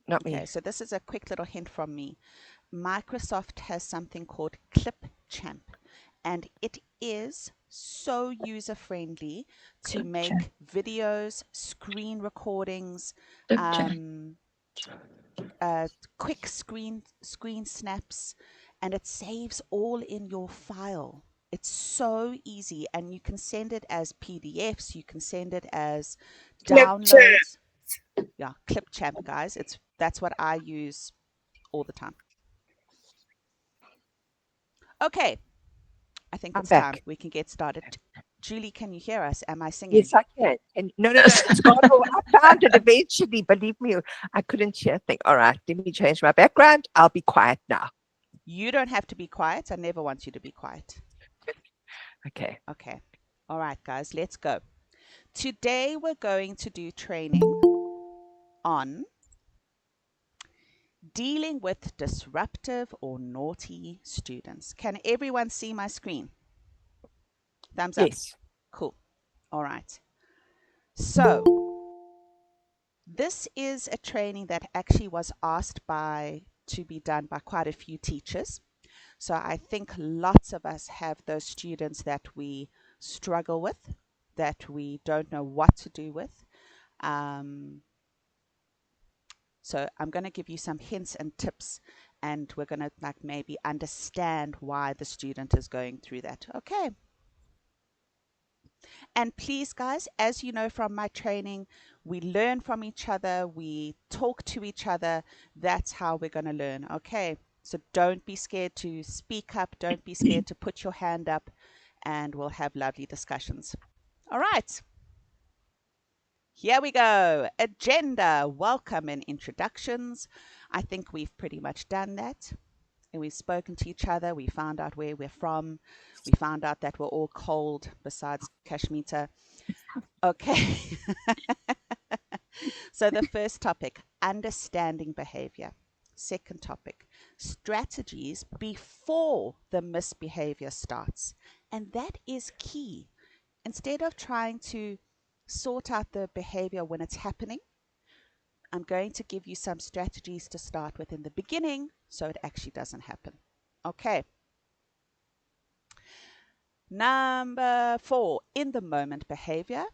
not Okay, me. so this is a quick little hint from me. Microsoft has something called Clipchamp, and it is so user friendly to Clipchamp. make videos, screen recordings, Clipchamp. um, quick screen snaps, and it saves all in your file. It's so easy, and you can send it as PDFs. You can send it as Clipchamp. downloads. Yeah, Clipchamp, guys. That's what I use all the time. Okay, I think I'm it's time back. we can get started. Julie, can you hear us? Am I singing? Yes, I can. And no, it's gone. I found it eventually. Believe me, I couldn't hear a thing. All right, let me change my background. I'll be quiet now. You don't have to be quiet. I never want you to be quiet. Okay. Okay. All right, guys, let's go. Today we're going to do training on dealing with disruptive or naughty students. Can everyone see my screen? Thumbs up. Yes. Cool. All right. So, this is a training that actually was asked to be done by quite a few teachers. So I think lots of us have those students that we struggle with, that we don't know what to do with. Um, so I'm going to give you some hints and tips, and we're going to like maybe understand why the student is going through that. Okay. And please, guys, as you know from my training, we learn from each other, we talk to each other. That's how we're going to learn. Okay. So don't be scared to speak up, don't be scared to put your hand up, and we'll have lovely discussions. All right. Here we go. Agenda, welcome and introductions. I think we've pretty much done that. And we've spoken to each other. We found out where we're from. We found out that we're all cold besides Kashmita. Okay. So the first topic, understanding behavior. Second topic, strategies before the misbehavior starts. And that is key. Instead of trying to sort out the behavior when it's happening, I'm going to give you some strategies to start with in the beginning so it actually doesn't happen. Okay. Number 4, in the moment behavior.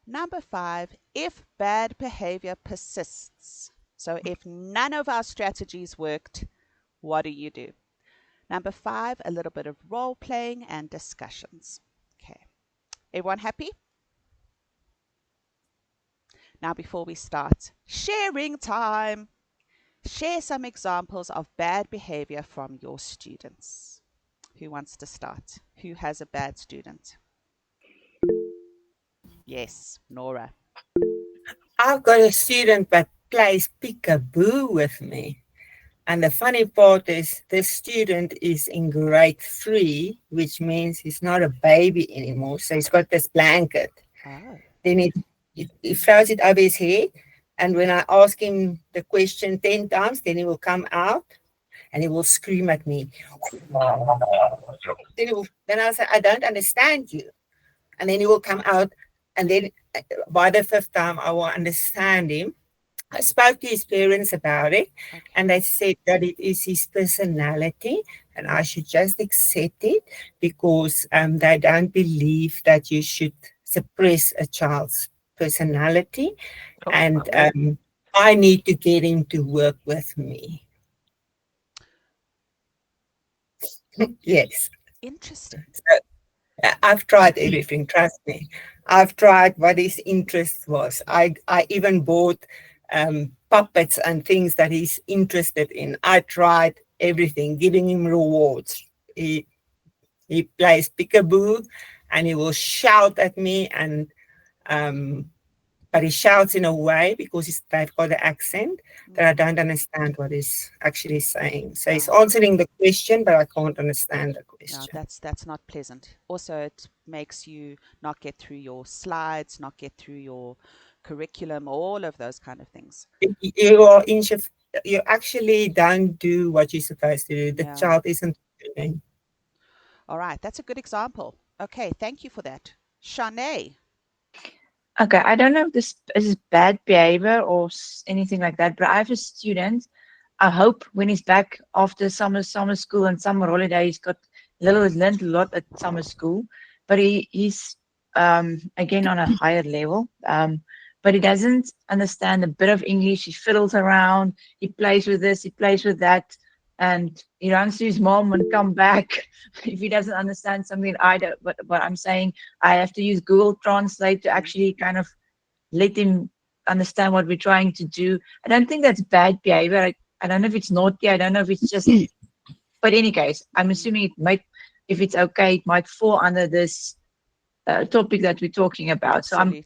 Number 5, if bad behavior persists. So if none of our strategies worked, what do you do? Number 5, a little bit of role playing and discussions. Okay. Everyone happy? Now, before we start, sharing time. Share some examples of bad behavior from your students. Who wants to start? Who has a bad student? Yes, Nora. I've got a student that plays peekaboo with me. And the funny part is this student is in grade 3, which means he's not a baby anymore. So he's got this blanket. Oh. Then he throws it over his head. And when I ask him the question 10 times, then he will come out and he will scream at me. Then I'll say, I don't understand you. And then he will come out. And then by the 5th time, I will understand him. I spoke to his parents about it, and Okay. they said that it is his personality, and I should just accept it because they don't believe that you should suppress a child's personality, Oh, and I need to get him to work with me. Yes. Interesting. So I've tried everything, trust me. I've tried what his interest was. I even bought puppets and things that he's interested in. I tried everything, giving him rewards. He plays peekaboo and he will shout at me and but he shouts in a way because they've got an accent that I Mm, don't understand what he's actually saying. So he's yeah, answering the question, but I can't understand the yeah, question. that's not pleasant. Also, it makes you not get through your slides, not get through your curriculum, all of those kind of things. You are you actually don't do what you're supposed to do. The Yeah. child isn't doing. All right, that's a good example. Okay, thank you for that. Shanae. Okay, I don't know if this is bad behavior or anything like that, but I have a student. I hope when he's back after summer school and summer holiday, he's got learned a lot at summer school, but he's again on a higher level. But he doesn't understand a bit of English. He fiddles around. He plays with this. He plays with that, and he runs to his mom and come back if he doesn't understand something. I don't. But what I'm saying, I have to use Google Translate to actually kind of let him understand what we're trying to do. I don't think that's bad behavior. I don't know if it's naughty. I don't know if it's just. But in any case, I'm assuming it might. If it's okay, it might fall under this topic that we're talking about. So I'm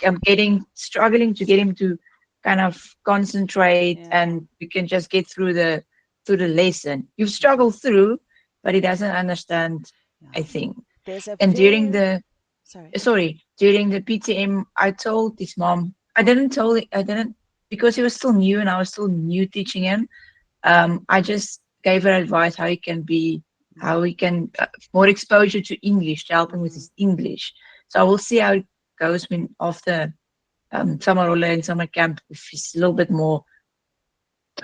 struggling to get him to kind of concentrate, Yeah. and we can just get through the lesson. You've struggled through, but he doesn't understand. I Yeah. think. There's a And during very during the PTM, I told his mom. I didn't because he was still new and I was still new teaching him. I just gave her advice how he can more exposure to English to help him with his English. So I will see how it goes when after summer holiday and summer camp, if he's a little bit more,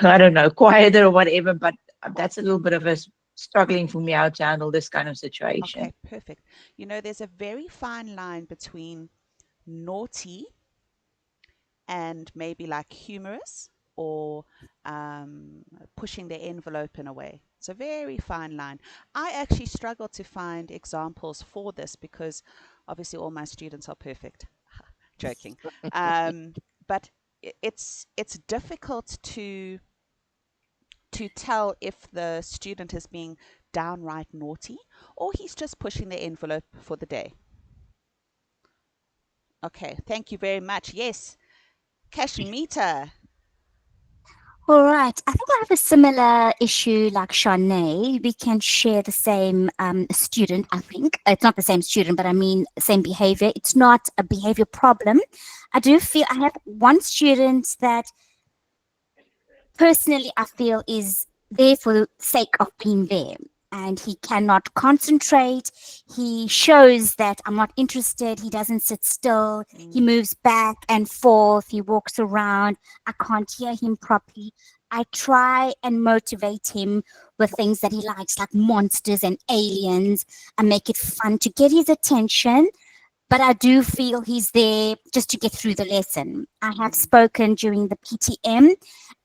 I don't know, quieter or whatever. But that's a little bit of a struggling for me how to handle this kind of situation. Okay, perfect. You know, there's a very fine line between naughty and maybe like humorous or pushing the envelope in a way. It's a very fine line. I actually struggle to find examples for this because obviously all my students are perfect. Joking. But it's difficult to tell if the student is being downright naughty or he's just pushing the envelope for the day. Okay, thank you very much. Yes, Kashmita. All right. I think I have a similar issue like Shanae. We can share the same student, I think. It's not the same student, but I mean same behavior. It's not a behavior problem. I do feel I have one student that personally I feel is there for the sake of being there. And he cannot concentrate. He shows that I'm not interested. He doesn't sit still. He moves back and forth. He walks around. I can't hear him properly. I try and motivate him with things that he likes, like monsters and aliens, and make it fun to get his attention. But I do feel he's there just to get through the lesson. I have spoken during the PTM,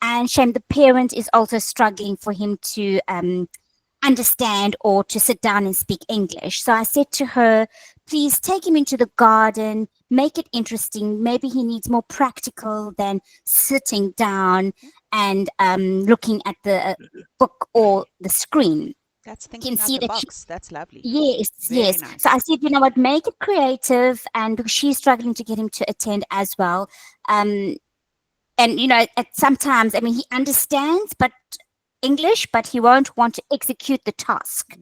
and Shem, the parent, is also struggling for him to understand or to sit down and speak English. So I said to her, please take him into the garden, make it interesting. Maybe he needs more practical than sitting down and looking at the book or the screen. That's thinking out the box. That's lovely. Yes, yes. Nice. So I said, you know what, make it creative, and because she's struggling to get him to attend as well. And you know, sometimes, I mean, he understands English, but he won't want to execute the task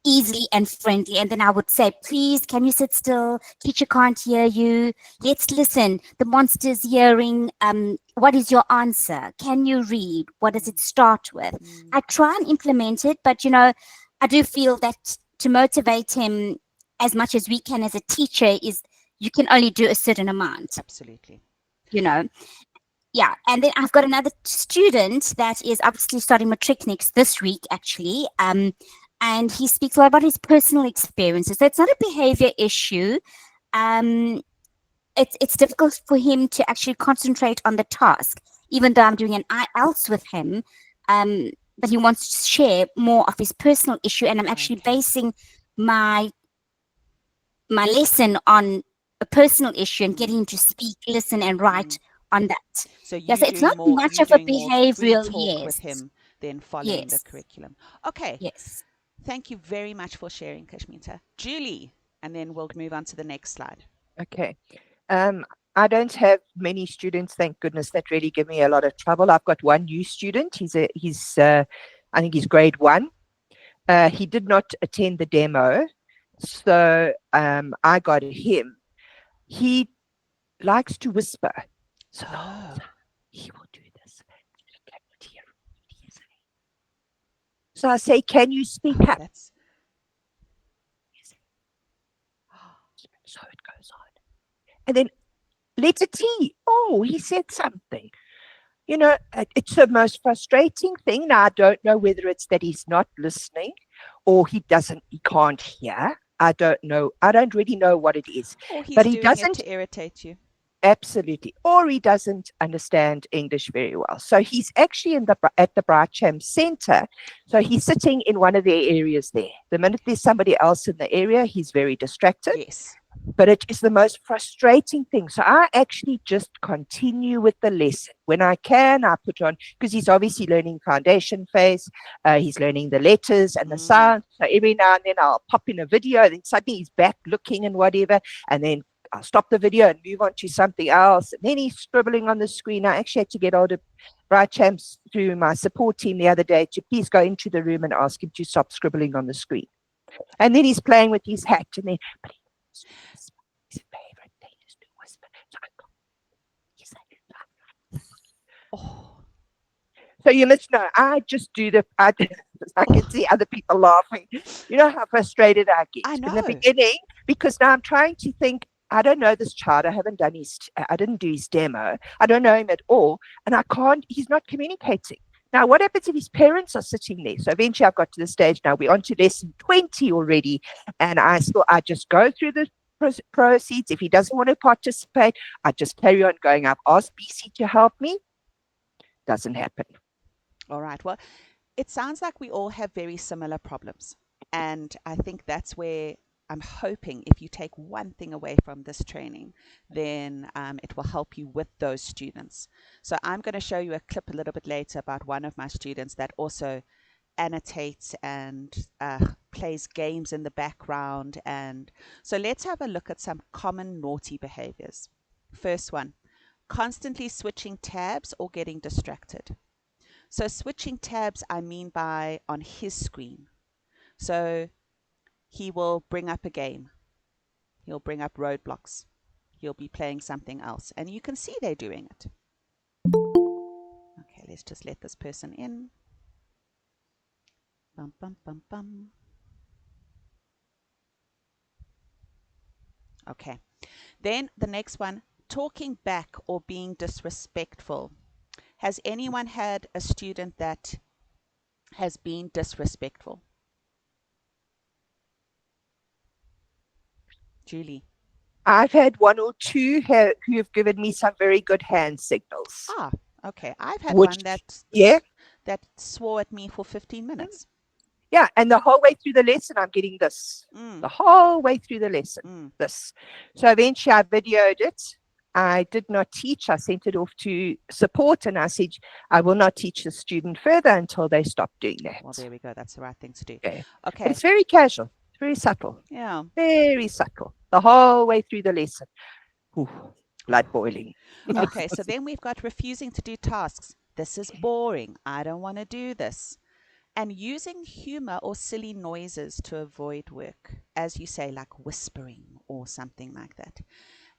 easily and friendly. And then I would say, please, can you sit still? Teacher can't hear you. Let's listen. The monster's hearing. What is your answer? Can you read? What does it start with? I try and implement it, but you know, I do feel that to motivate him as much as we can as a teacher is you can only do a certain amount. Absolutely. You know. Yeah, and then I've got another student that is obviously starting matric next this week, actually. And he speaks a lot about his personal experiences. So it's not a behavior issue. It's difficult for him to actually concentrate on the task, even though I'm doing an IELTS with him. But he wants to share more of his personal issue, and I'm actually basing my lesson on a personal issue and getting him to speak, listen, and write on that. So yes, it's not much of a behavioral talk with him than following the curriculum. Okay. Yes. Thank you very much for sharing, Kashmita. Julie, and then we'll move on to the next slide. Okay. I don't have many students, thank goodness, that really give me a lot of trouble. I've got one new student. He's I think he's grade 1. He did not attend the demo, so I got him. He likes to whisper. So he will do this. So I say, can you speak up? So it goes on. And then Letter T. Oh, he said something. You know, it's the most frustrating thing. Now, I don't know whether it's that he's not listening or he can't hear. I don't know. I don't really know what it is. Or he's But he doing it doesn't to irritate you. absolutely, or he doesn't understand English very well. So he's actually at the Brightham Centre. So he's sitting in one of their areas there. The minute there's somebody else in the area, he's very distracted. Yes. But it is the most frustrating thing. So I actually just continue with the lesson. When I can, I put on, because he's obviously learning foundation phase. He's learning the letters and the sounds. So every now and then I'll pop in a video, then suddenly he's back looking and whatever. And then I'll stop the video and move on to something else. And then he's scribbling on the screen. I actually had to get hold of Brightham through my support team the other day to please go into the room and ask him to stop scribbling on the screen. And then he's playing with his hat. And then, his favorite thing is to whisper. So Oh, so you must know, I just do I can see other people laughing. You know how frustrated I get I in the know. beginning, because now I'm trying to think, I don't know this child. I didn't do his demo. I don't know him at all. And he's not communicating. Now, what happens if his parents are sitting there? So eventually I've got to the stage now, we're on to lesson 20 already. And I just go through the proceeds. If he doesn't want to participate, I just carry on going. I've asked BC to help me. Doesn't happen. all right. Well, it sounds like we all have very similar problems. And I think that's where I'm hoping if you take one thing away from this training, then it will help you with those students. So I'm going to show you a clip a little bit later about one of my students that also annotates and plays games in the background. And so let's have a look at some common naughty behaviors. First one, constantly switching tabs or getting distracted. So switching tabs, I mean by on his screen. So he will bring up a game. He'll bring up Roadblocks. He'll be playing something else. And you can see they're doing it. Okay, let's just let this person in. Bum, bum, bum, bum. Okay. Then the next one, talking back or being disrespectful. Has anyone had a student that has been disrespectful? Julie. I've had one or two who have given me some very good hand signals. Ah, okay. I've had one that swore at me for 15 minutes. Yeah, and the whole way through the lesson, I'm getting this. The whole way through the lesson, this. So eventually I videoed it. I did not teach. I sent it off to support and I said, I will not teach the student further until they stop doing that. Well, there we go. That's the right thing to do. Okay. Okay. But it's very casual. It's very subtle. Yeah. Very subtle. The whole way through the lesson. Ooh, blood boiling. Okay, so then we've got refusing to do tasks. This is boring. I don't want to do this. And using humor or silly noises to avoid work, as you say, like whispering or something like that.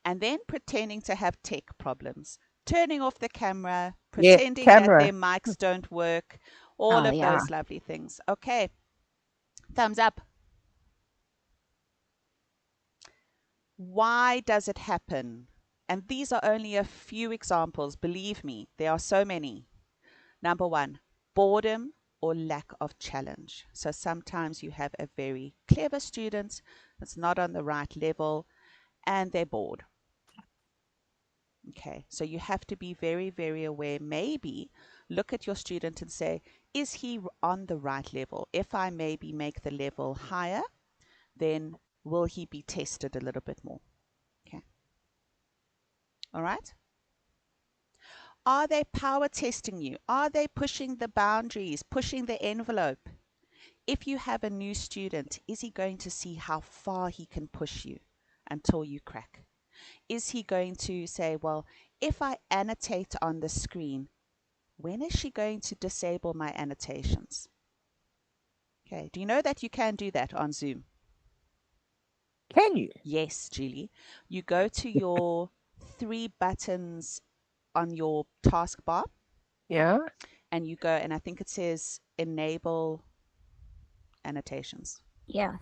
And then pretending to have tech problems, turning off the camera, pretending that their mics don't work, all of those lovely things. Okay, thumbs up. Why does it happen? And these are only a few examples. Believe me, there are so many. Number one, boredom or lack of challenge. So sometimes you have a very clever student that's not on the right level and they're bored. Okay, so you have to be very, very aware. Maybe look at your student and say, is he on the right level? If I maybe make the level higher, then will he be tested a little bit more? Okay. All right. Are they power testing you? Are they pushing the boundaries, pushing the envelope? If you have a new student, is he going to see how far he can push you until you crack? Is he going to say, well, if I annotate on the screen, when is she going to disable my annotations? Okay, do you know that you can do that on Zoom? Can you? Yes, Julie. You go to your 3 buttons on your taskbar. Yeah. And you go, and I think it says enable annotations. Yeah.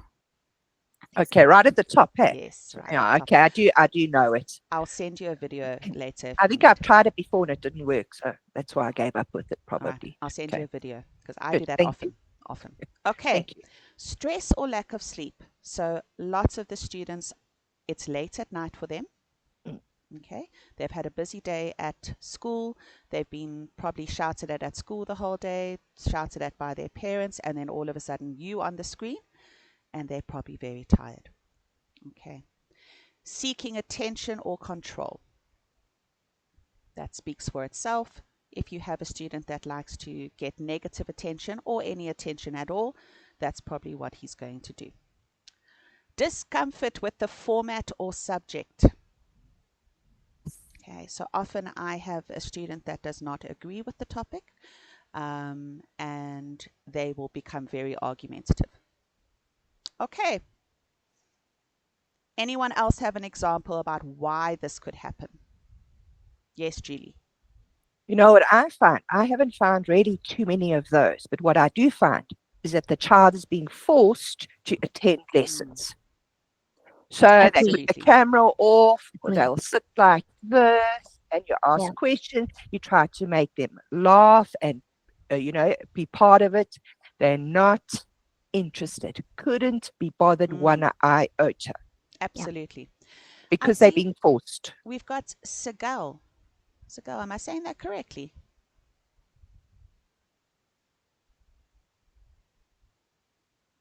Okay, right at the top, hey? Yes, right. Yeah, at the top. okay, I do know it. I'll send you a video later. if I you think need I've to. tried it before and it didn't work, so that's why I gave up with it All right, probably. I'll send Okay. you a video because I Good, do that thank you. often. Okay, Thank you. stress or lack of sleep. So lots of the students, it's late at night for them. Mm. Okay, they've had a busy day at school. They've been probably shouted at school the whole day, shouted at by their parents, and then all of a sudden you on the screen, and they're probably very tired. Okay, seeking attention or control. That speaks for itself. If you have a student that likes to get negative attention or any attention at all, that's probably what he's going to do. Discomfort with the format or subject. Okay, so often I have a student that does not agree with the topic, and they will become very argumentative. Okay. Anyone else have an example about why this could happen? Yes, Julie. You know what I find? I haven't found really too many of those, but what I do find is that the child is being forced to attend lessons. So they put the Absolutely. camera off, or Agree. they'll sit like this, and you ask Yeah. questions. You try to make them laugh and, be part of it. They're not interested, couldn't be bothered one iota Absolutely. because they're see- being forced. We've got Segal. Segal, am I saying that correctly?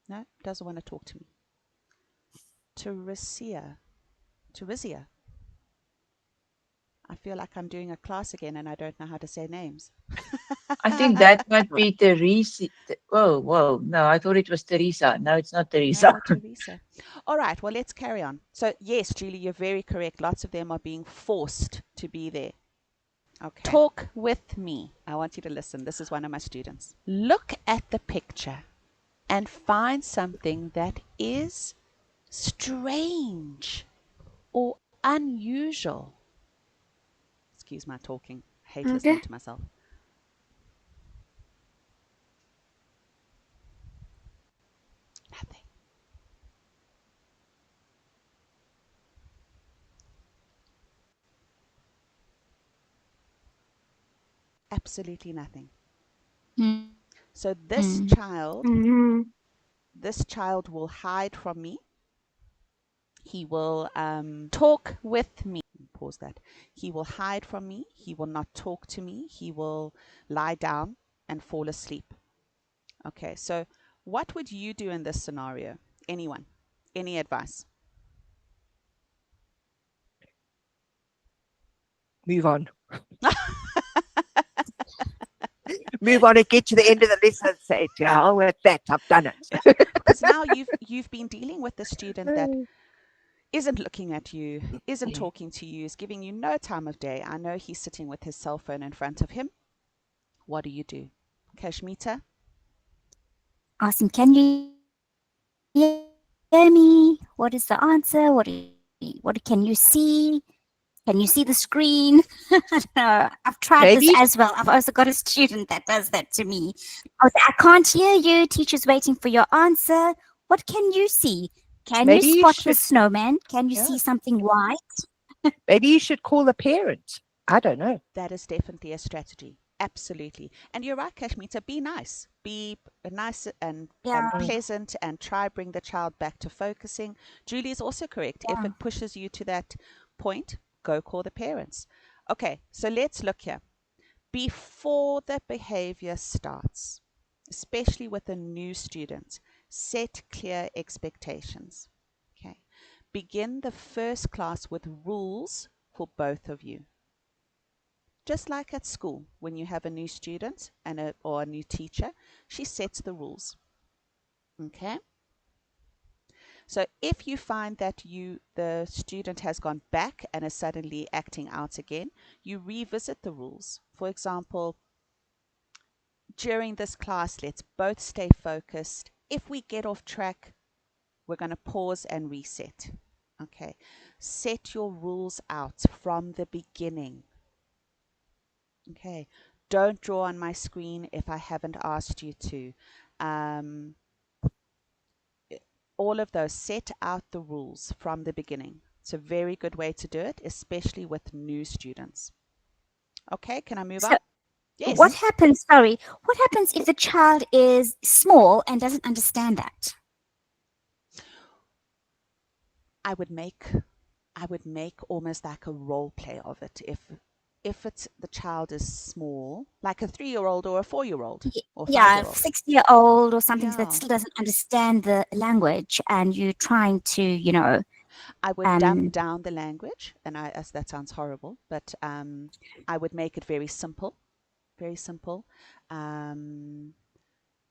No, doesn't want to talk to me. Teresia. I feel like I'm doing a class again and I don't know how to say names. I think that might be Teresa. Whoa. No, I thought it was Teresa. No, it's not Teresa. No, Teresa. All right, well, let's carry on. So, yes, Julie, you're very correct. Lots of them are being forced to be there. Okay. Talk with me. I want you to listen. This is one of my students. Look at the picture and find something that is strange or unusual. Excuse my talking. I hate listening to myself. Nothing. Absolutely nothing. Mm. So this Mm. child, this child will hide from me. He will talk with me. Pause that. He will hide from me. He will not talk to me. He will lie down and fall asleep. Okay, so what would you do in this scenario? Anyone? Any advice? Move on. Move on and get to the end of the lesson and say, "Oh, with that, I've done it." Because now you've been dealing with a student that isn't looking at you, isn't talking to you, is giving you no time of day. I know he's sitting with his cell phone in front of him. What do? Kashmita? Ask him, can you hear me? What is the answer? What can you see? Can you see the screen? I don't know. I've tried Maybe- this as well. I've also got a student that does that to me. I can't hear you. Teacher's waiting for your answer. What can you see? Can Maybe you you spot the should- snowman? Can you Yeah. see something white? Maybe you should call the parent. I don't know. That is definitely a strategy. Absolutely. And you're right, Kashmita. Be nice. Be nice and Yeah. pleasant and try bring the child back to focusing. Julie is also correct. If Yeah. it pushes you to that point, go call the parents. Okay, so let's look here. Before the behavior starts, especially with a new student, set clear expectations. Okay. Begin the first class with rules for both of you. Just like at school, when you have a new student or a new teacher, she sets the rules. Okay? So if you find that the student has gone back and is suddenly acting out again, you revisit the rules. For example, during this class, let's both stay focused. If we get off track, we're going to pause and reset. Okay? Set your rules out from the beginning. Okay, don't draw on my screen if I haven't asked you to. all of those, set out the rules from the beginning. It's a very good way to do it, especially with new students. Okay, can I move So on? Yes. what happens, sorry, what happens if the child is small and doesn't understand that? I would make almost like a role play of it. If it's the child is small, like a 3-year-old or a 4-year-old or Yeah, 5-year-old. 6-year-old or something Yeah. that still doesn't understand the language, and you're trying to, I would dumb down the language, and that sounds horrible, but I would make it very simple, very simple.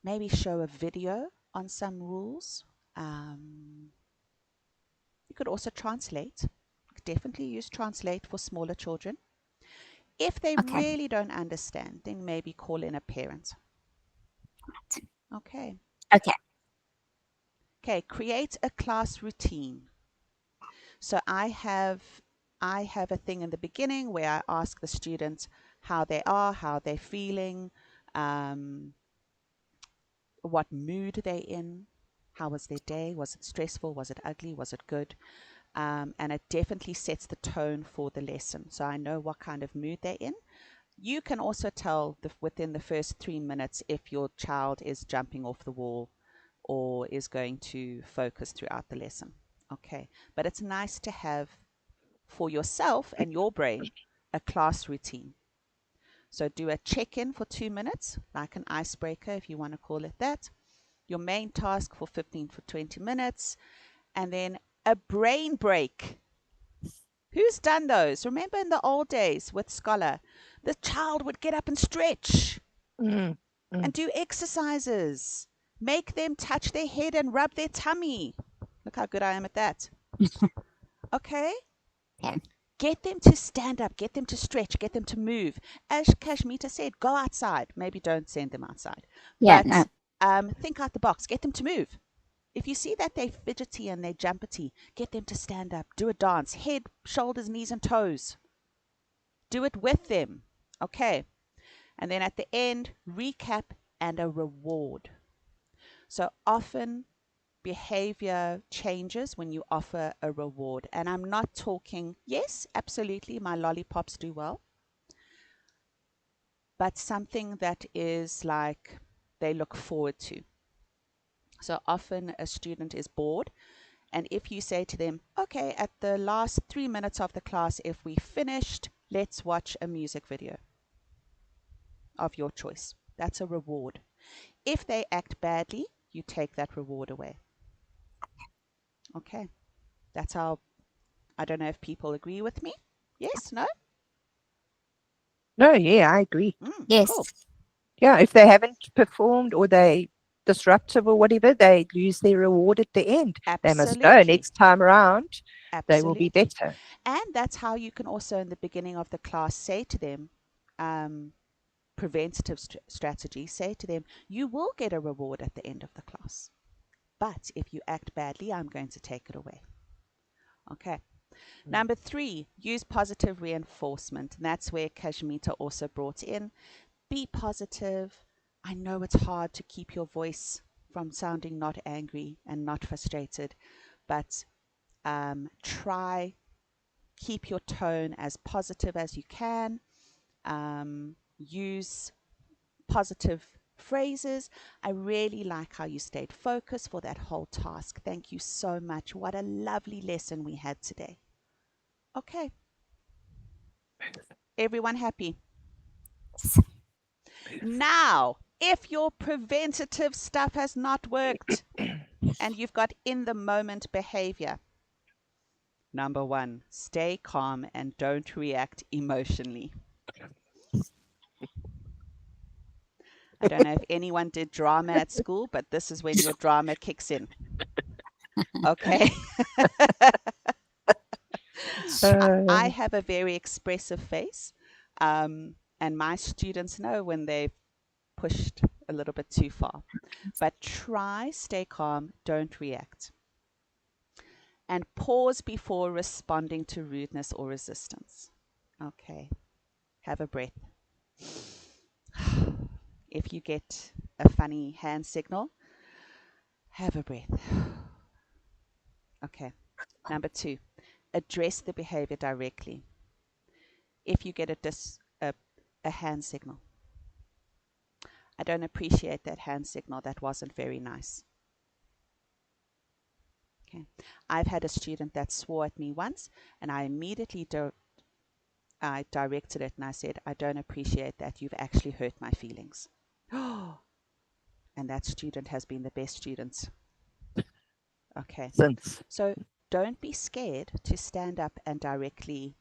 Maybe show a video on some rules. You could also translate. Definitely use translate for smaller children. If they Okay. really don't understand, then maybe call in a parent. Okay. Okay. Okay, create a class routine. So I have a thing in the beginning where I ask the students how they are, how they're feeling, what mood they're in, how was their day, was it stressful, was it ugly, was it good? And it definitely sets the tone for the lesson. So I know what kind of mood they're in. You can also tell within the first 3 minutes if your child is jumping off the wall or is going to focus throughout the lesson. Okay, but it's nice to have for yourself and your brain a class routine. So do a check-in for 2 minutes, like an icebreaker if you want to call it that. Your main task for 15 for 20 minutes, and then a brain break. Who's done those? Remember in the old days with Scholar, the child would get up and stretch and do exercises. Make them touch their head and rub their tummy. Look how good I am at that. Okay? Yeah. Get them to stand up, get them to stretch, get them to move. As Kashmita said, go outside. Maybe don't send them outside. Yeah, But think out the box. Get them to move. If you see that they're fidgety and they're jumpety, get them to stand up. Do a dance. Head, shoulders, knees, and toes. Do it with them. Okay. And then at the end, recap and a reward. So often behavior changes when you offer a reward. And I'm not talking, yes, absolutely, my lollipops do well, but something that is like they look forward to. So often a student is bored, and if you say to them, okay, at the last 3 minutes of the class, if we finished, let's watch a music video of your choice. That's a reward. If they act badly, you take that reward away. Okay. That's how, I don't know if people agree with me. Yes, no? No, yeah, I agree. yes. Cool. Yeah, if they haven't performed or they disruptive or whatever, they lose their reward at the end. They must know Absolutely. next time around they will Absolutely. be better. And that's how you can also, in the beginning of the class, say to them, preventative strategy, say to them, you will get a reward at the end of the class. But if you act badly, I'm going to take it away. Okay. Number 3, use positive reinforcement. And that's where Kashmita also brought in. Be positive. I know it's hard to keep your voice from sounding not angry and not frustrated, but try keep your tone as positive as you can. Use positive phrases. I really like how you stayed focused for that whole task. Thank you so much. What a lovely lesson we had today. Okay. Everyone happy? Now, if your preventative stuff has not worked and you've got in the moment behavior, number 1, stay calm and don't react emotionally. I don't know if anyone did drama at school, but this is when your drama kicks in. Okay. I have a very expressive face, and my students know when they've pushed a little bit too far. But try, stay calm, don't react. And pause before responding to rudeness or resistance. Okay. Have a breath. If you get a funny hand signal, have a breath. Okay. Number 2, address the behavior directly. If you get a hand signal, I don't appreciate that hand signal. That wasn't very nice. Okay. I've had a student that swore at me once, and I immediately I directed it and I said, I don't appreciate that. You've actually hurt my feelings. And that student has been the best student. Okay. Since. So don't be scared to stand up and directly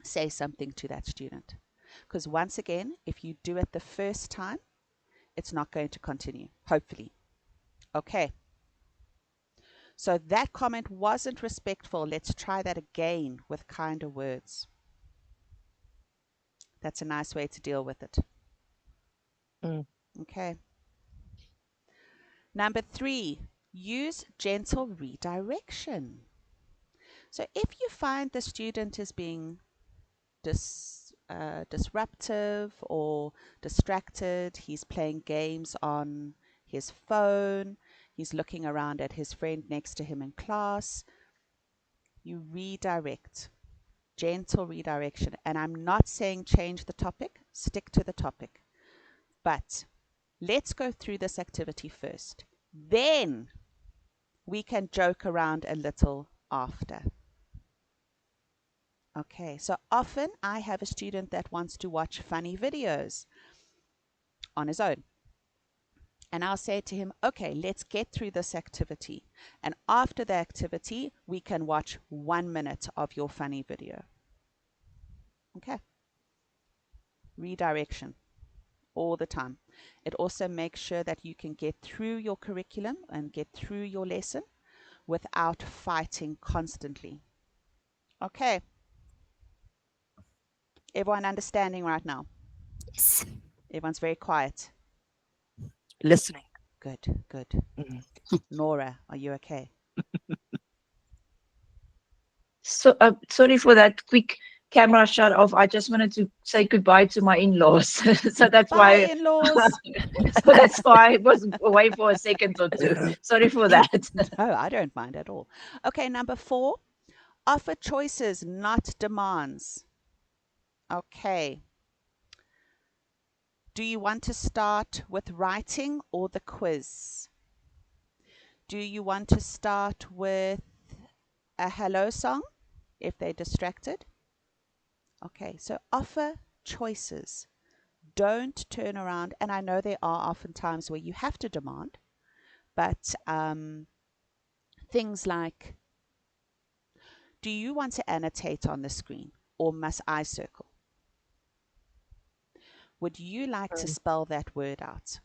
say something to that student. Because once again, if you do it the first time, it's not going to continue, hopefully. Okay. So that comment wasn't respectful. Let's try that again with kinder words. That's a nice way to deal with it. Okay. Number 3, use gentle redirection. So if you find the student is being disruptive or distracted, he's playing games on his phone, he's looking around at his friend next to him in class, you redirect. Gentle redirection. And I'm not saying change the topic, stick to the topic. But let's go through this activity first. Then we can joke around a little after. Okay, so often I have a student that wants to watch funny videos on his own. And I'll say to him, okay, let's get through this activity. And after the activity, we can watch 1 minute of your funny video. Okay. Redirection all the time. It also makes sure that you can get through your curriculum and get through your lesson without fighting constantly. Okay. Everyone understanding right now? Yes. Everyone's very quiet. Listening. Good, good. Nora, are you okay? So sorry for that quick camera shut off. I just wanted to say goodbye to my in-laws. So that's Bye, why in-laws. so that's why I was away for a second or two. Sorry for that. No, I don't mind at all. Okay, number 4, offer choices, not demands. Okay. Do you want to start with writing or the quiz? Do you want to start with a hello song if they're distracted? Okay, so offer choices. Don't turn around, and I know there are often times where you have to demand, but things like, do you want to annotate on the screen or must I circle? Would you like to spell that word out?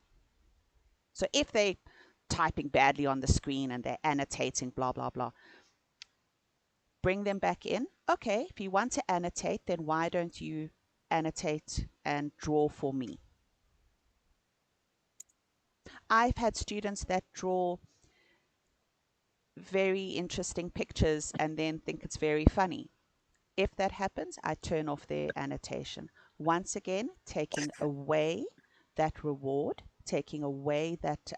So if they're typing badly on the screen and they're annotating, blah, blah, blah, bring them back in. Okay, if you want to annotate, then why don't you annotate and draw for me? I've had students that draw very interesting pictures and then think it's very funny. If that happens, I turn off their annotation. Once again, taking away that reward, taking away that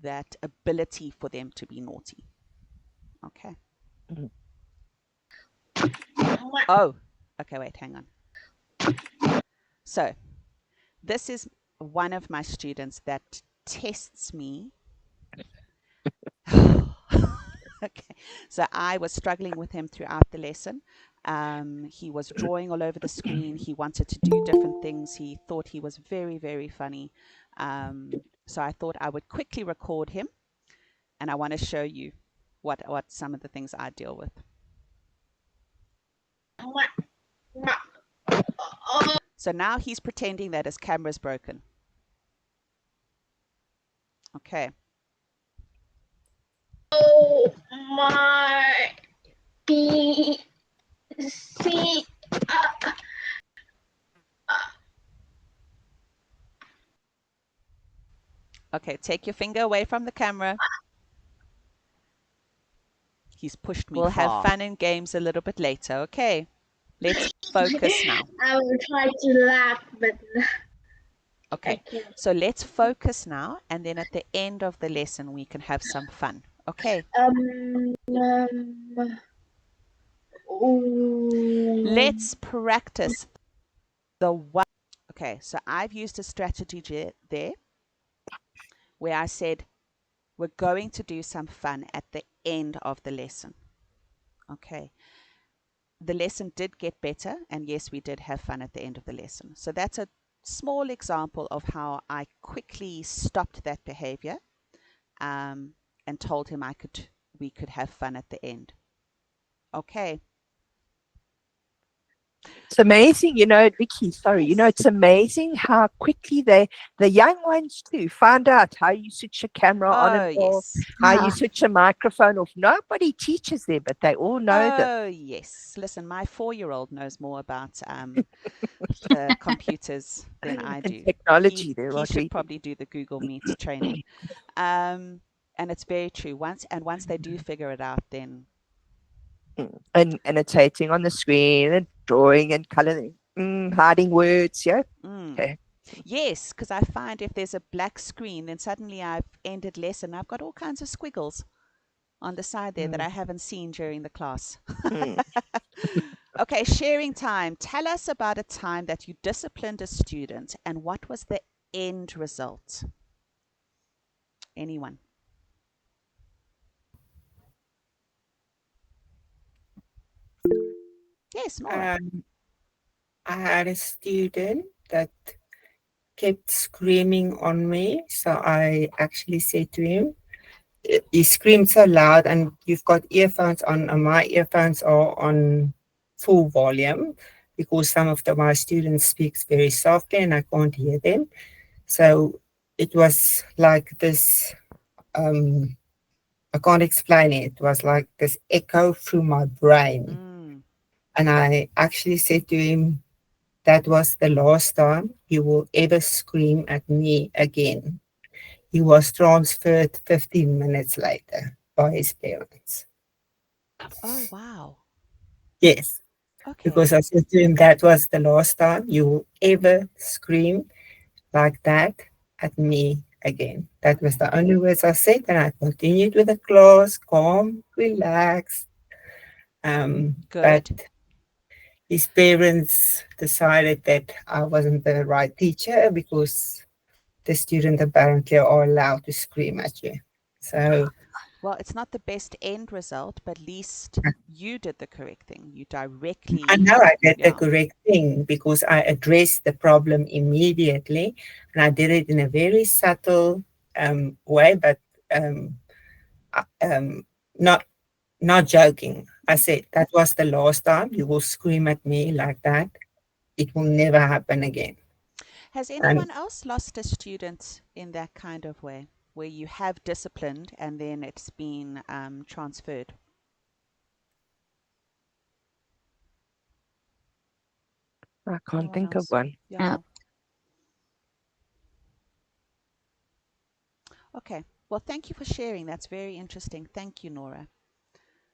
that ability for them to be naughty. Okay. Oh, okay, wait, hang on. So, this is one of my students that tests me. Okay, so I was struggling with him throughout the lesson. He was drawing all over the screen. He wanted to do different things. He thought he was very, very funny. So I thought I would quickly record him, and I want to show you what some of the things I deal with. So now he's pretending that his camera's broken. Okay. Oh my B C Okay, take your finger away from the camera. He's pushed me. We'll have fun and games a little bit later, okay? Let's focus now. I will try to laugh, but Okay, Okay. so let's focus now, and then at the end of the lesson, we can have some fun. Okay, let's practice the one. Okay, so I've used a strategy there where I said we're going to do some fun at the end of the lesson. Okay, the lesson did get better, and yes, we did have fun at the end of the lesson. So that's a small example of how I quickly stopped that behavior and told him we could have fun at the end. Okay. It's amazing, Vicky, sorry, it's amazing how quickly the young ones too, find out how you switch a camera on Oh, and off, yes. how you switch a microphone off. Nobody teaches them, but they all know this. Oh, yes. Listen, my 4-year-old knows more about the computers than I And do. technology, they're He what should we do. probably do the Google Meet training. And it's very true. Once they do figure it out, then And annotating on the screen and drawing and coloring, hiding words, yeah. Okay. yes, because I find if there's a black screen, then suddenly I've ended lesson. I've got all kinds of squiggles on the side there that I haven't seen during the class. Mm. Okay, sharing time. Tell us about a time that you disciplined a student and what was the end result? Anyone? Yes, Nora. I had a student that kept screaming on me. So I actually said to him, he screamed so loud, and you've got earphones on, and my earphones are on full volume because some of my students speak very softly and I can't hear them. So it was like this, I can't explain it. It was like this echo through my brain. And I actually said to him, that was the last time you will ever scream at me again. He was transferred 15 minutes later by his parents. Oh, wow. Yes, Okay. because I said to him, that was the last time you will ever scream like that at me again. That was the only words I said, and I continued with the class, calm, relaxed. But Good. his parents decided that I wasn't the right teacher because the student apparently are allowed to scream at you. So, Well, it's not the best end result, but at least you did the correct thing. You directly. I know I did the Yeah. correct thing because I addressed the problem immediately, and I did it in a very subtle way, but not joking. I said, that was the last time you will scream at me like that. It will never happen again. Has And anyone else lost a student in that kind of way, where you have disciplined and then it's been transferred? I can't Anyone think of else? one. Yeah. Okay. Well, thank you for sharing. That's very interesting. Thank you, Nora.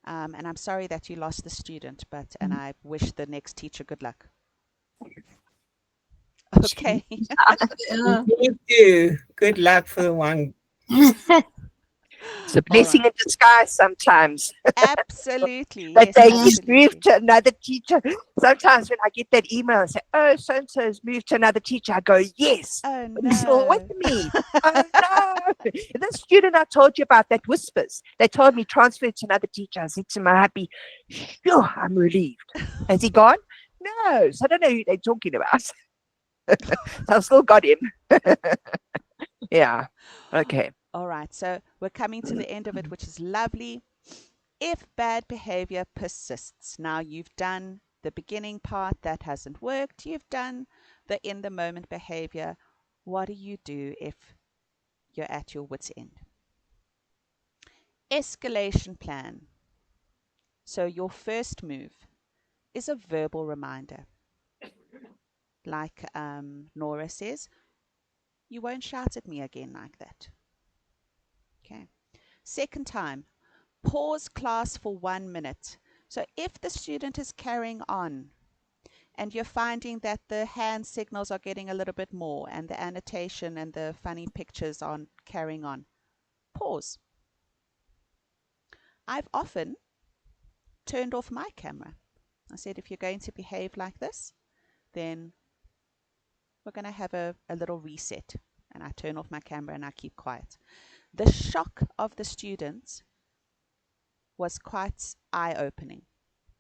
And I'm sorry that you lost the student, and I wish the next teacher good luck. Okay. you too. Good luck for the one. It's a blessing in disguise sometimes. Absolutely. But Yes, he's absolutely. moved to another teacher. Sometimes when I get that email and say, oh, so-and-so has moved to another teacher, I go, yes, Oh, but he's still with no. me. Oh, no. The student I told you about that whispers, they told me transferred to another teacher. I said to my hubby, phew, I'm relieved. Has he gone? No. So I don't know who they're talking about. So I've still got him. Yeah. Okay. All right. So we're coming to the end of it, which is lovely. If bad behavior persists, now you've done the beginning part that hasn't worked, you've done the in the moment behavior. What do you do if you're at your wit's end? Escalation plan. So your first move is a verbal reminder. Like Nora says, you won't shout at me again like that. Okay. Second time, pause class for 1 minute. So if the student is carrying on and you're finding that the hand signals are getting a little bit more and the annotation and the funny pictures aren't carrying on, pause. I've often turned off my camera. I said, if you're going to behave like this, then we're going to have a little reset. And I turn off my camera and I keep quiet. The shock of the students was quite eye-opening.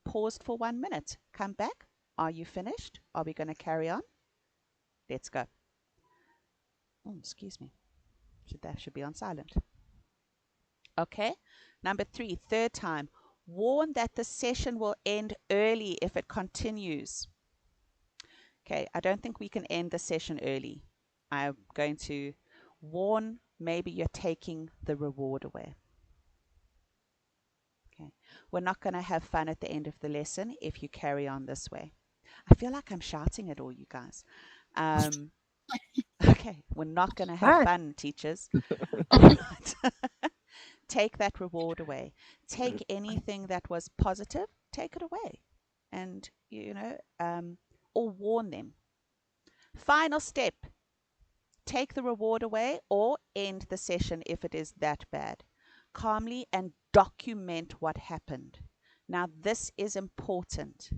Paused for 1 minute. Come back. Are you finished? Are we going to carry on? Let's go. Oh, excuse me. That should be on silent. Okay. Number 3, third time. Warn that the session will end early if it continues. Okay, I don't think we can end the session early. I'm going to warn maybe you're taking the reward away. Okay, we're not going to have fun at the end of the lesson if you carry on this way. I feel like I'm shouting at all you guys. Okay, we're not going to have fun, teachers. All right. Take that reward away. Take anything that was positive, take it away. And, or warn them. Final step. Take the reward away or end the session if it is that bad. Calmly and document what happened. Now, this is important.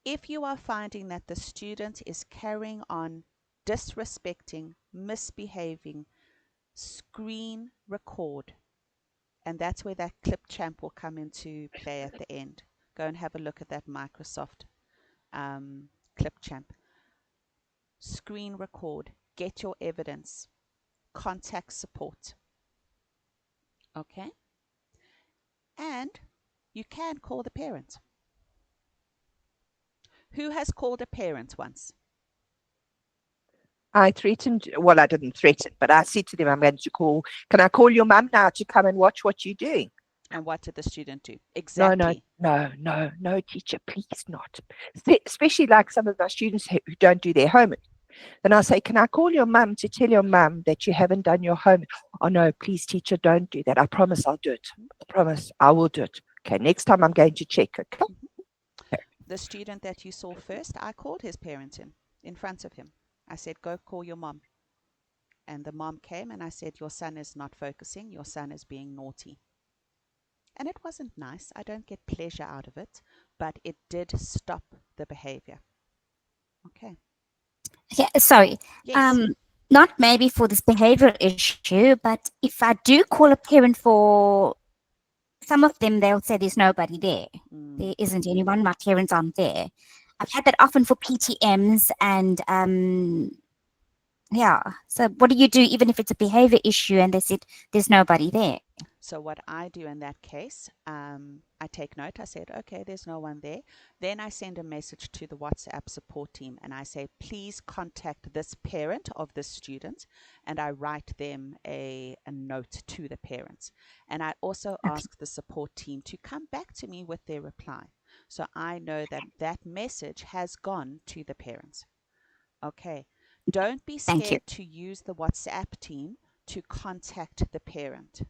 If you are finding that the student is carrying on disrespecting, misbehaving, screen record. And that's where that Clipchamp will come into play at the end. Go and have a look at that Microsoft Clipchamp. Screen record. Get your evidence. Contact support. Okay? And you can call the parent. Who has called a parent once? I threatened, well, I didn't threaten, but I said to them, I'm going to call, can I call your mum now to come and watch what you're doing? And what did the student do? Exactly. No, teacher, please not. Especially like some of my students who don't do their homework. Then I say, can I call your mum to tell your mum that you haven't done your homework? Oh, no, please, teacher, don't do that. I promise I'll do it. I promise I will do it. Okay, next time I'm going to check, okay? The student that you saw first, I called his parent in front of him. I said, go call your mom. And the mom came and I said, your son is not focusing. Your son is being naughty. And it wasn't nice. I don't get pleasure out of it, but it did stop the behavior. Okay. Okay, sorry. Yes. Not maybe for this behavioral issue, but if I do call a parent for some of them, they'll say there's nobody there. There isn't anyone. My parents aren't there. I've had that often for PTMs and yeah. So what do you do even if it's a behavior issue and they said there's nobody there? So what I do in that case, I take note. I said, okay, there's no one there. Then I send a message to the WhatsApp support team and I say, please contact this parent of this student. And I write them a note to the parents. And I also ask the support team to come back to me with their reply. So I know that that message has gone to the parents. Okay. Don't be scared to use the WhatsApp team to contact the parent.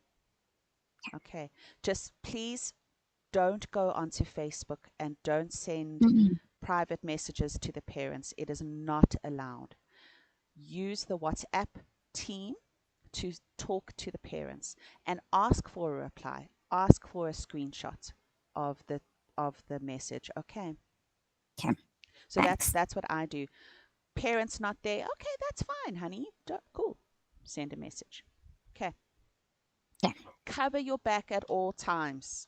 Okay. Just please don't go onto Facebook and don't send private messages to the parents. It is not allowed. Use the WhatsApp team to talk to the parents and ask for a reply. Ask for a screenshot of the message. Okay. Okay. So that's what I do. Parents not there. Okay, that's fine, honey. Cool. Send a message. Okay. Yeah. Cover your back at all times.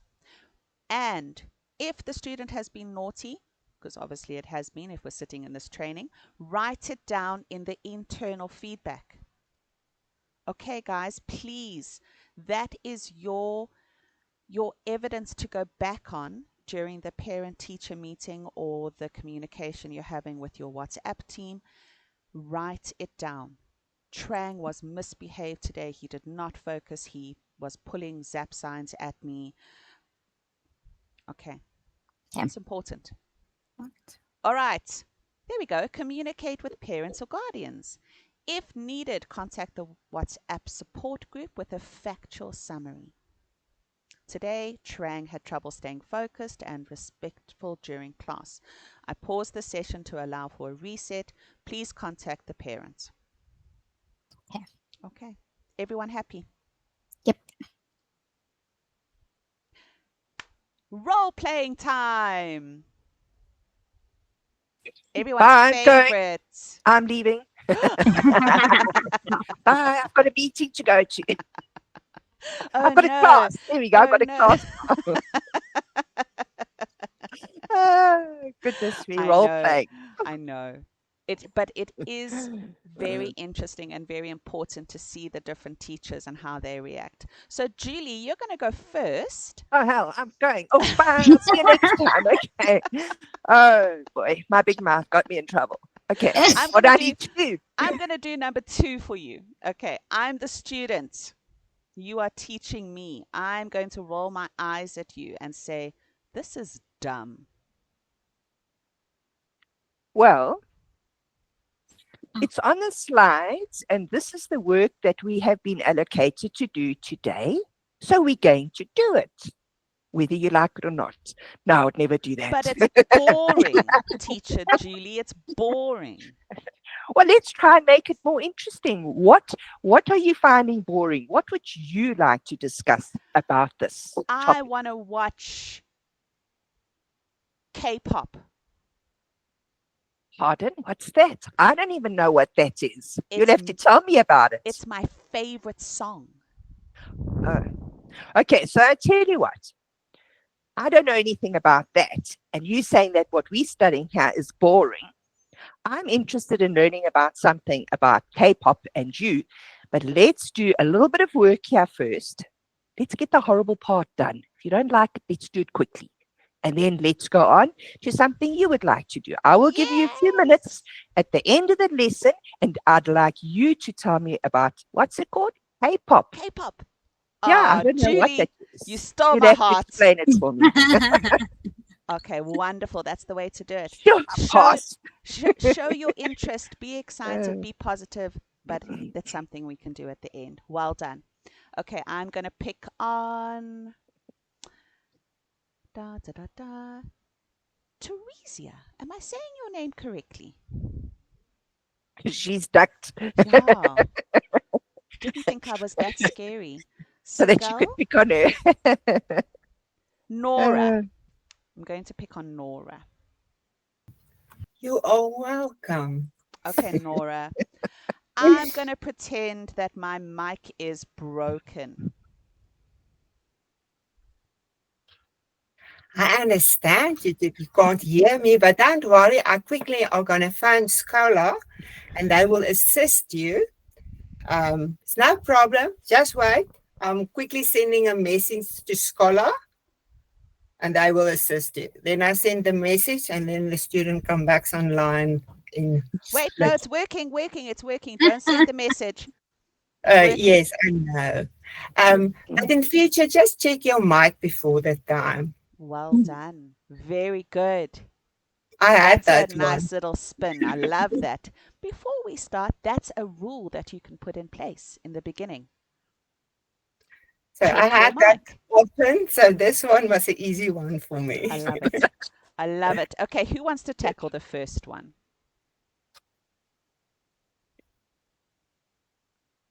And if the student has been naughty, because obviously it has been if we're sitting in this training, write it down in the internal feedback. Okay, guys, please. That is your evidence to go back on during the parent-teacher meeting or the communication you're having with your WhatsApp team. Write it down. Trang was misbehaved today. He did not focus. He was pulling zap signs at me. Okay. It's important. All right. There we go. Communicate with parents or guardians. If needed, contact the WhatsApp support group with a factual summary. Today, Trang had trouble staying focused and respectful during class. I paused the session to allow for a reset. Please contact the parents. Okay. Okay. Everyone happy? Yep. Role playing time. Everyone's Bye, I'm going. favorite. I'm leaving. Bye. I've got a meeting to go to. Oh I've got a no. class. There we go. I've Oh, got a no. class. Oh, goodness me, I role know. playing. I know. But it is very interesting and very important to see the different teachers and how they react. So, Julie, you're going to go first. Oh, hell, I'm going. Oh, bye. I'll see you next time. Okay. Oh, boy. My big mouth got me in trouble. Okay. I'm What do I gonna need to do? I'm going to do number 2 for you. Okay. I'm the student. You are teaching me. I'm going to roll my eyes at you and say, this is dumb. Well, it's on the slides, and this is the work that we have been allocated to do today. So we're going to do it, whether you like it or not. No, I would never do that. But it's boring, teacher Julie. It's boring. Well, let's try and make it more interesting. What are you finding boring? What would you like to discuss about this I topic? want to watch K-pop. Pardon? What's that? I don't even know what that is. You'll It's have to tell me about it. It's my favorite song. Oh. Okay, so I tell you what. I don't know anything about that. And you saying that what we're studying here is boring. I'm interested in learning about something about K-pop and you, but let's do a little bit of work here first. Let's get the horrible part done. If you don't like it, let's do it quickly. And then let's go on to something you would like to do. I will give you a few minutes at the end of the lesson, and I'd like you to tell me about, what's it called? K-pop. K-pop. Yeah, I Oh, don't know what Julie, that is. you stole You'd my have to heart. explain it for me. Okay, wonderful. That's the way to do it. Sure, pass. Show your interest. Be excited. Uh. Be positive. But that's something we can do at the end. Well done. Okay, I'm going to pick on Teresia. Am I saying your name correctly? She's ducked Yeah. Didn't think I was that scary. so that you could Sigal? pick on her. Nora. I'm going to pick on Nora. You are welcome. Okay, Nora. I'm going to pretend that my mic is broken. I understand you that you can't hear me, but don't worry. I quickly are going to phone Scholar and they will assist you. It's no problem. Just wait. I'm quickly sending a message to Scholar and they will assist you. Then I send the message and then the student comes back online. Wait, no, it's working. It's working. Don't send the message. Yes, I know. But in future, just check your mic before the time. Well done. Very good. I had That's that a one. nice little spin. I love that. Before we start, that's a rule that you can put in place in the beginning. So Check I your had that mic. often. So this one was an easy one for me. I love it. I love it. Okay, who wants to tackle the first one?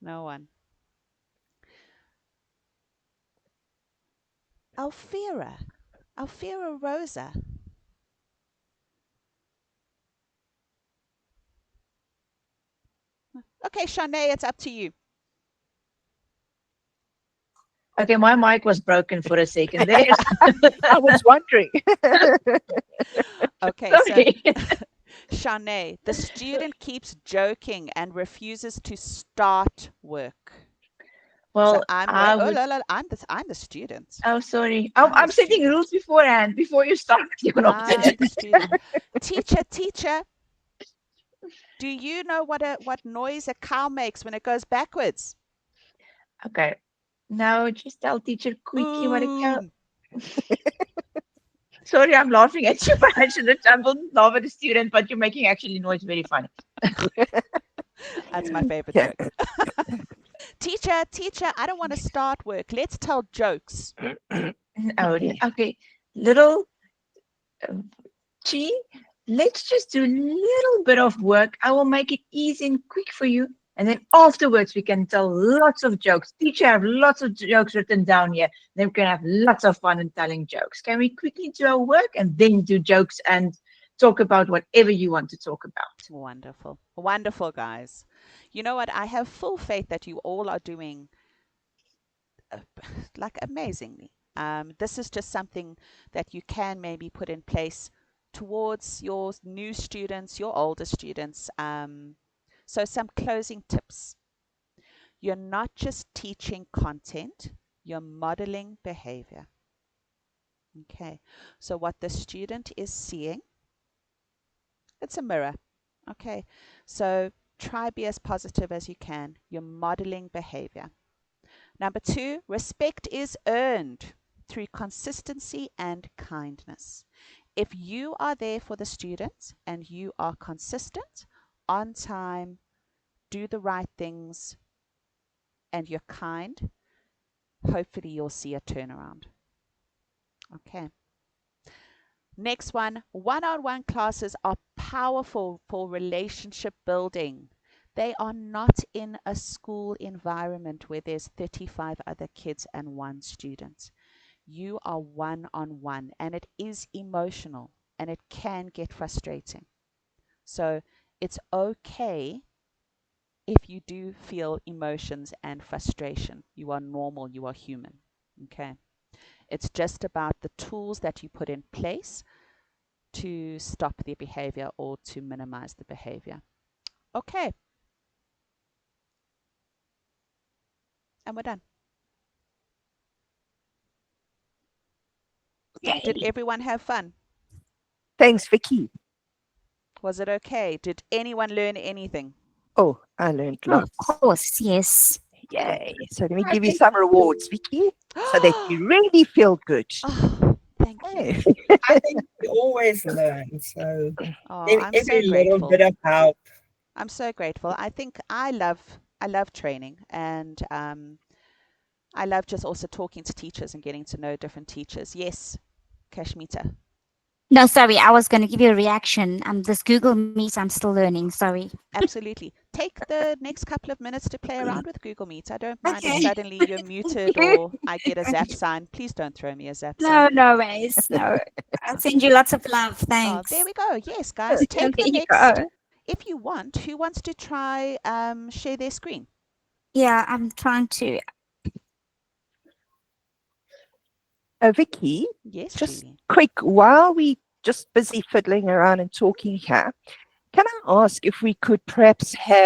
No one. Alfira Rosa. Okay, Shanae, it's up to you. Okay, my mic was broken for a second there. I was wondering. Okay, so Sorry. Shanae, the student keeps joking and refuses to start work. Well, So I'm I wait- would. oh, I'm the student. Oh, sorry. I'm I'm the setting student. rules beforehand before you start. You're not I'm the student. Teacher, do you know what noise a cow makes when it goes backwards? Okay. Now just tell teacher quickly what it cow. Ooh. Sorry, I'm laughing at you, but I shouldn't. I wouldn't laugh at the student, but you're making actually noise very funny. That's my favorite Yeah. joke. Teacher, I don't want to start work. Let's tell jokes. Oh, okay. Little Chi, let's just do a little bit of work. I will make it easy and quick for you. And then afterwards, we can tell lots of jokes. Teacher, I have lots of jokes written down here. Then we can have lots of fun in telling jokes. Can we quickly do our work and then do jokes and talk about whatever you want to talk about? Wonderful. Wonderful, guys. You know what? I have full faith that you all are doing like amazingly. This is just something that you can maybe put in place towards your new students, your older students. So some closing tips. You're not just teaching content, you're modeling behavior. Okay, so what the student is seeing, it's a mirror. Okay, so try be as positive as you can. You're modeling behavior. Number 2, respect is earned through consistency and kindness. If you are there for the students and you are consistent, on time, do the right things, and you're kind, hopefully you'll see a turnaround. Okay. Next one, one-on-one classes are powerful for relationship building. They are not in a school environment where there's 35 other kids and one student. You are one-on-one, and it is emotional, and it can get frustrating. So it's okay if you do feel emotions and frustration. You are normal, you are human. Okay. It's just about the tools that you put in place to stop the behavior or to minimize the behavior. Okay. And we're done. Did everyone have fun? Thanks, Vicky. Was it okay? Did anyone learn anything? Oh, I learned Of lots. course, yes. Yay. So let me give you some rewards, Vicky, so that you really feel good. Oh, thank you. Hey. I think we always learn. So Oh, every I'm so little grateful. bit of help. I'm so grateful. I think I love training, and I love just also talking to teachers and getting to know different teachers. Yes, Kashmita. No, sorry, I was going to give you a reaction. This Google Meet, I'm still learning. Sorry. Absolutely. Take the next couple of minutes to play around with Google Meet. I don't mind Okay. if suddenly you're muted or I get a zap sign. Please don't throw me a zap No, sign. no ways. No. I'll send you lots of love. Oh, Thanks. there we go. Yes, guys. Take There the you next. go. If you want, who wants to try share their screen? Yeah, I'm trying to. Vicky, Yes, just Julie. quick, while we just busy fiddling around and talking here, can I ask if we could perhaps have